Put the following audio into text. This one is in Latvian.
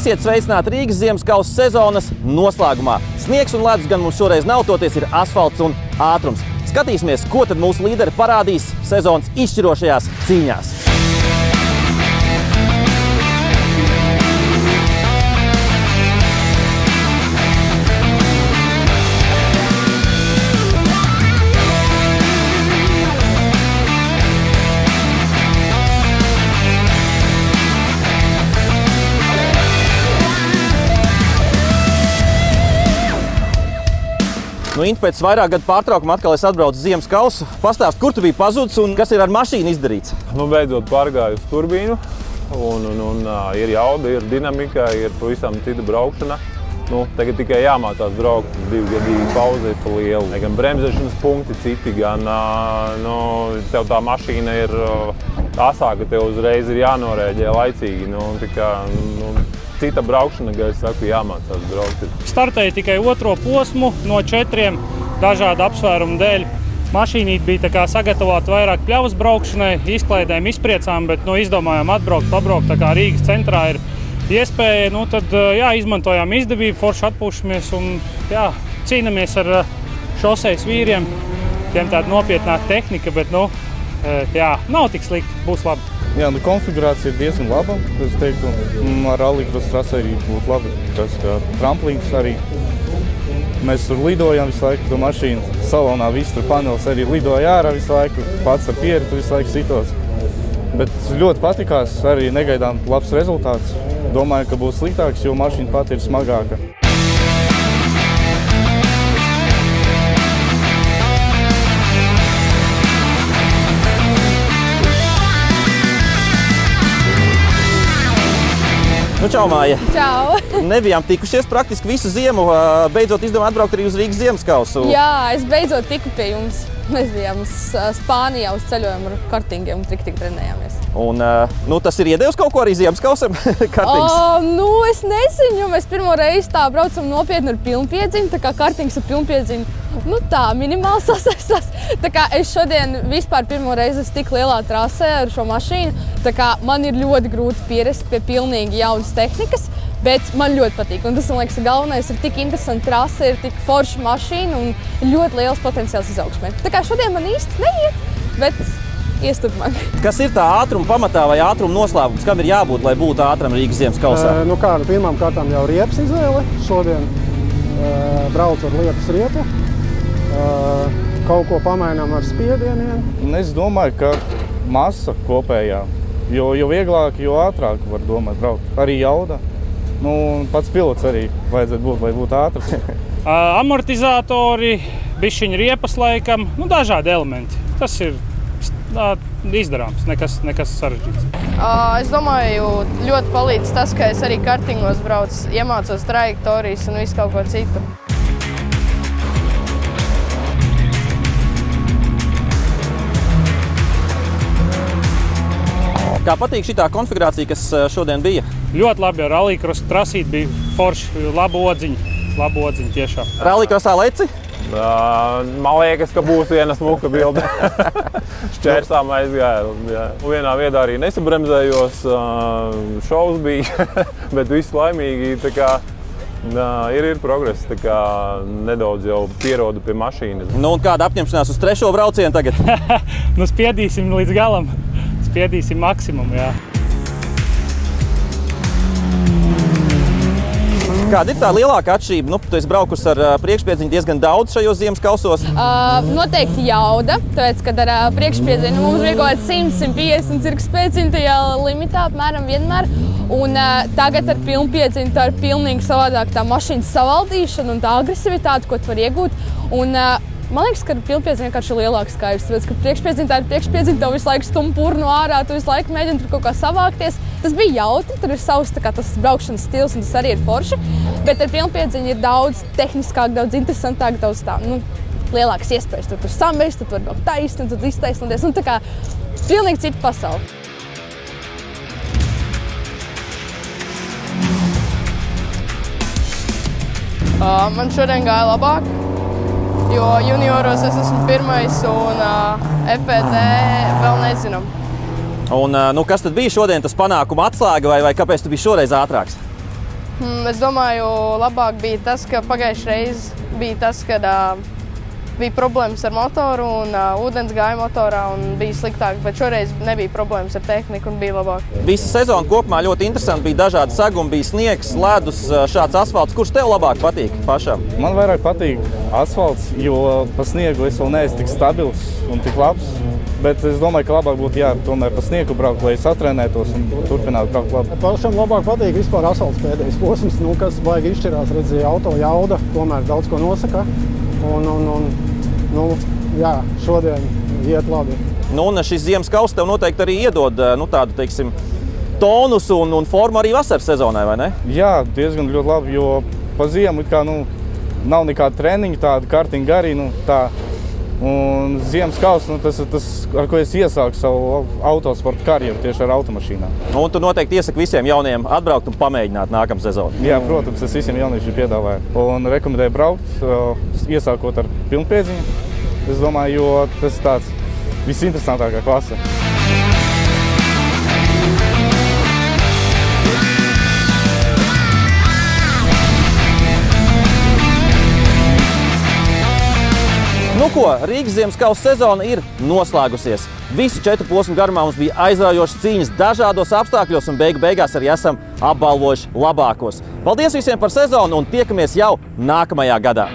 Esiet sveicināti Rīgas ziemas kausa sezonas noslēgumā. Sniegs un ledus gan mums šoreiz nav, toties ir asfalts un ātrums. Skatīsimies, ko tad mūsu līderi parādīs sezonas izšķirošajās cīņās. Inti, pēc vairāk gadu pārtraukuma atkal es atbraucu ziemas kausu. Pastāst, kur tu biji pazudis un kas ir ar mašīnu izdarīts? Beidzot pārgāju uz turbīnu un ir jauda, ir dinamika, ir pavisam cita braukšana. Tagad tikai jāmācās braukt, 2 gadu pauze ir pa lielu. Gan bremzēšanas punkti citi, gan tev tā mašīna ir asāka, tev uzreiz ir jānorēģē laicīgi. Cita braukšana, kā es saku, jāmācās braukt. Startēju tikai otro posmu no 4 dažādu apsvērumu dēļ. Mašīnīt bija tā kā sagatavota vairāk pļavas braukšanai, izklaidēm, izpriecām, bet izdomājām atbraukt, pabraukt. Tā kā Rīgas centrā ir iespēja, tad izmantojām izdevību, forši atpūšamies un cīnamies ar šosejas vīriem. Tiem tāda nopietnāka tehnika, bet nav tik slikti, būs labi. Konfigurācija ir diezgan laba. Es teiktu, ar rallycross trasē arī būtu labi. Tas kā tramplīns arī. Mēs tur lidojam visu laiku, to mašīnu salonā, viss tur panelis arī lidoja ārā visu laiku. Pats ar pieritu visu laiku sitos. Bet ļoti patikās, arī negaidām labs rezultāts. Domāju, ka būs sliktāks, jo mašīna pati ir smagāka. Čau, Māja! Čau! Nebijām tikušies praktiski visu ziemu, beidzot izdomāt atbraukt arī uz Rīgas ziemas kausu. Jā, es beidzot tiku pie jums. Mēs bijām Spānijā uz ceļojumu ar kartingiem un tik trenējāmies. Un tas ir iedevis kaut ko arī ziemas kausam? Es nezinu, jo mēs pirmo reizi tā braucam nopietni ar pilnpiedziņu, tā kā kartings ar pilnpiedziņu. Minimāli sasaistās. Tā kā es šodien vispār pirmo reizi esmu tik lielā trasē ar šo mašīnu, tā kā man ir ļoti grūti pierast pie pilnīgi jaunas tehnikas, bet man ļoti patīk. Un tas, man liekas, galvenais ir tik interesanti trase, ir tik forša mašīna un ļoti liels potenciāls izaugsmē. Tā kā šodien man īsti neiet, bet ies turpmāk. Kas ir tā ātruma pamatā vai ātruma noslēpums? Kam ir jābūt, lai būtu ātram Rīgas ziemas kausā? Pirmām kārtām jau riepas izvēle. Šodien braucu ar liepas riepu. Kaut ko pamainām ar spiedieniem. Es domāju, ka masa kopējā. Jo vieglāk, jo ātrāk var domāt braukt. Arī jauda. Pats pilots arī vajadzētu būt, lai būtu ātrs. Amortizatori, bišķiņi riepas laikam, dažādi elementi. Tas ir izdarāms, nekas sarežģīts. Es domāju, ļoti palīdz tas, ka es arī kartingos braucu, iemācos trajektorijas un visu kaut ko citu. Kā patīk šitā konfigurācija, kas šodien bija? Ļoti labi, ar rallycross trasīt bija forši, labu odziņu tiešām. Rallycrossā leci? Man liekas, ka būs viena smuka bilde. Šķērsām aizgāja. Vienā viedā arī nesabremzējos, šovs bija, bet viss laimīgi. Ir progress, nedaudz jau pierodu pie mašīnas. Un kāda apņemšanās uz 3. braucienu tagad? Spiedīsim līdz galam. Spiedīsim maksimumu, jā. Kāda ir tā lielākā atšķirība? Tu esi braukus ar priekšpiedziņu diezgan daudz šajos ziemas kausos. Noteikti jauda, tāpēc, kad ar priekšpiedziņu mums bija kaut kāds 100–150 cirkspēciņu tajā limitā apmēram vienmēr. Un tagad ar pilnpiedziņu tā ir pilnīgi savādāk tā mašīnas savaldīšana un tā agresivitāte, ko tu var iegūt. Un man liekas, ka pilnpiedziņa vienkārši ir lielāks skaidrs, tāpēc, ka priekšpiedziņa tā ir priekšpiedziņa, tev visu laiku stum purnu ārā, tu visu laiku mēģini tur kaut kā savākties. Tas bija jautri, tur ir savs tas braukšanas stils un tas arī ir forši, bet ar pilnpiedziņu ir daudz tehniskāk, daudz interesantāk, daudz tā, lielākas iespējas. Tur samērst, tu var braukt taisni, tu iztaisnoties, tā kā pilnīgi cita pasaule. Man šodien gāja labāk. Jo junioros es esmu pirmais un FPT vēl nezinām. Un kas tad bija šodien tas panākuma atslēga vai kāpēc tu biji šoreiz ātrāks? Es domāju, labāk bija tas, ka pagājušajā reizē bija tas, kad bija problēmas ar motoru un ūdens gāja motorā un bija sliktāk, bet šoreiz nebija problēmas ar tehniku un bija labāk. Visa sezona kopumā ļoti interesanti, bija dažādi sagumi, bija sniegs, ledus, šāds asfalts. Kurš tev labāk patīk pašam? Man vairāk patīk asfalts, jo pa sniegu es vēl neesmu tik stabils un tik labs. Bet es domāju, ka labāk būtu tomēr pa sniegu braukt, lai satrenētos un turpinātu braukt labi. Pašam labāk patīk vispār asfalts pēdējais posms, kas baigi izšķirās, redzēja auto jauda, tomēr daudz ko nosaka. Šodien iet labi. Un šis ziemas kauss tev noteikti arī iedod tādu, teiksim, tonusu un formu arī vasaras sezonai, vai ne? Jā, diezgan ļoti labi, jo pa ziemu nav nekāda treniņa, tāda kartiņa arī, tā. Un ziemas kauss, tas, ar ko es iesāku savu autosporta karjeru tieši ar automašīnām. Un tu noteikti iesaki visiem jauniem atbraukt un pamēģināt nākamā sezonu? Jā, protams, es visiem jauniešiem piedāvāju. Un rekomendēju braukt, iesākot ar pilnpiedziņu. Es domāju, jo tas ir tāds visinteresantākā klase. Nu ko, Rīgas ziemas kausa sezona ir noslēgusies. Visu 4 posmu garumā mums bija aizraujošas cīņas dažādos apstākļos un beigās arī esam apbalvojuši labākos. Paldies visiem par sezonu un tiekamies jau nākamajā gadā!